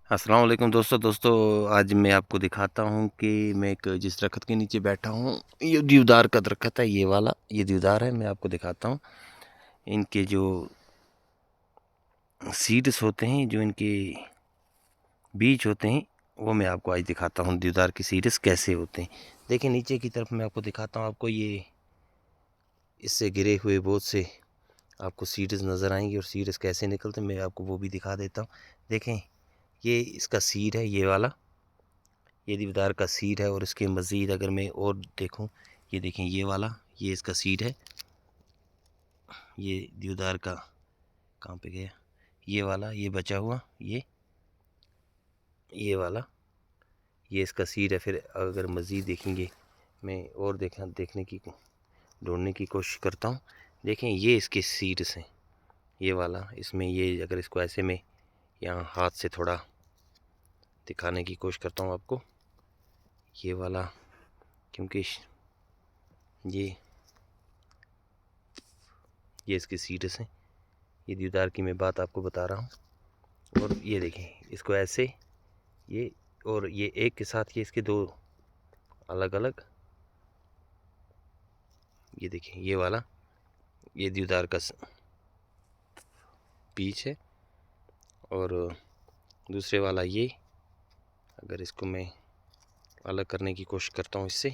अस्सलाम वालेकुम दोस्तों आज मैं आपको दिखाता हूँ कि मैं एक जिस दरख्त के नीचे बैठा हूँ। ये देवदार का दरख्त है, ये वाला ये देवदार है। मैं आपको दिखाता हूँ इनके जो सीड्स होते हैं, जो इनके बीज होते हैं, वो मैं आपको आज दिखाता हूँ देवदार के सीड्स कैसे होते हैं। देखिए नीचे की तरफ मैं आपको दिखाता हूँ। आपको ये इससे गिरे हुए बहुत से आपको सीड्स नज़र आएंगे और सीड्स कैसे निकलते हैं मैं आपको वो भी दिखा देता हूँ। देखें, ये इसका सीड है, ये वाला ये देवदार का सीड है। और इसके मज़ीद अगर मैं और देखूं, ये देखें, ये वाला ये इसका सीड है। ये देवदार का कहाँ पे गया, ये वाला ये बचा हुआ, ये वाला ये इसका सीड है। फिर अगर मज़ीद देखेंगे, मैं और देखने की ढूंढने की कोशिश करता हूँ। देखें, ये इसके सीड्स हैं, ये वाला। इसमें ये अगर इसको ऐसे में यहाँ हाथ से थोड़ा दिखाने की कोशिश करता हूँ आपको, ये वाला, क्योंकि ये इसके सीड्स हैं। ये देवदार की मैं बात आपको बता रहा हूँ। और ये देखें, इसको ऐसे ये और ये एक के साथ ये इसके दो अलग अलग, ये देखें, ये वाला ये देवदार का बीज है। और दूसरे वाला ये, अगर इसको मैं अलग करने की कोशिश करता हूँ इससे,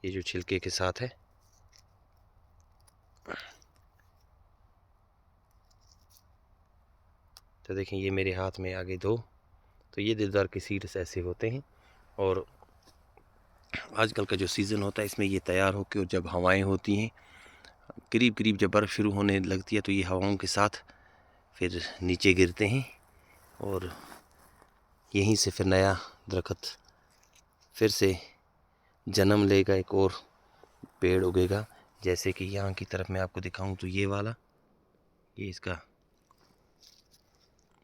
ये जो छिलके के साथ है, तो देखें ये मेरे हाथ में आगे दो, तो ये देवदार के सीड्स ऐसे होते हैं। और आजकल का जो सीज़न होता है, इसमें ये तैयार होकर, और जब हवाएं होती हैं करीब करीब, जब बर्फ़ शुरू होने लगती है, तो ये हवाओं के साथ फिर नीचे गिरते हैं। और यहीं से फिर नया दरख्त फिर से जन्म लेगा, एक और पेड़ उगेगा। जैसे कि यहाँ की तरफ मैं आपको दिखाऊं तो ये वाला, ये इसका,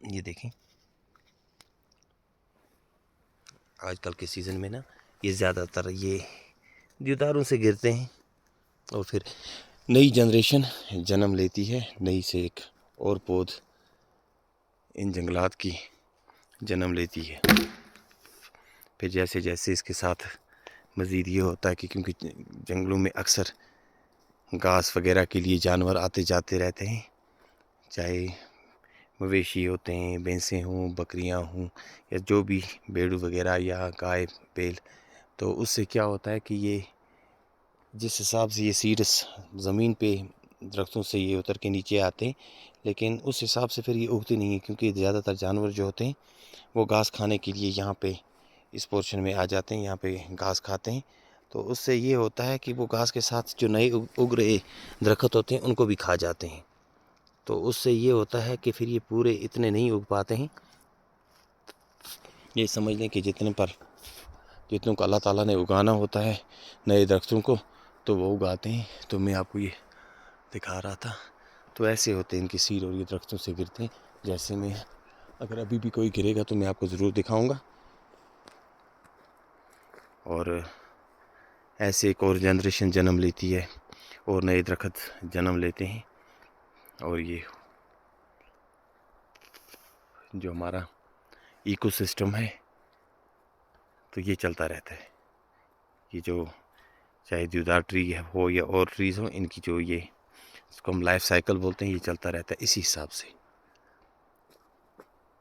ये देखें, आजकल के सीज़न में ना ये ज़्यादातर ये देवदारों से गिरते हैं। और फिर नई जनरेशन जन्म लेती है, नई से एक और पौध इन जंगलात की जन्म लेती है। फिर जैसे जैसे इसके साथ मज़ीद ये होता है कि क्योंकि जंगलों में अक्सर घास वगैरह के लिए जानवर आते जाते रहते हैं, चाहे मवेशी होते हैं, भैंसें हों, बकरियां हों, या जो भी भेड़ वगैरह या गाय बैल, तो उससे क्या होता है कि ये जिस हिसाब से ये सीड्स ज़मीन पे दरख्तों से ये उतर के नीचे आते हैं, लेकिन उस हिसाब से फिर ये उगते नहीं हैं, क्योंकि ज़्यादातर जानवर जो होते हैं वो घास खाने के लिए यहाँ पे इस पोर्शन में आ जाते हैं, यहाँ पे घास खाते हैं। तो उससे ये होता है कि वो घास के साथ जो नए उग रहे दरख्त होते हैं उनको भी खा जाते हैं। तो उससे ये होता है कि फिर ये पूरे इतने नहीं उग पाते हैं। ये समझ लें कि जितनों को अल्लाह ताला ने उगाना होता है नए दरख्तों को, तो वो उगाते हैं। तो मैं आपको ये दिखा रहा था। तो ऐसे होते हैं इनके सीड, और ये दरख्तों से गिरते हैं। जैसे मैं अगर अभी भी कोई गिरेगा तो मैं आपको ज़रूर दिखाऊंगा। और ऐसे एक और जनरेशन जन्म लेती है और नए दरख्त जन्म लेते हैं। और ये जो हमारा इकोसिस्टम है, तो ये चलता रहता है। ये जो चाहे देवदार ट्री हो या और ट्रीज़ हो, इनकी जो ये इसको हम लाइफ साइकिल बोलते हैं, ये चलता रहता है इसी हिसाब से।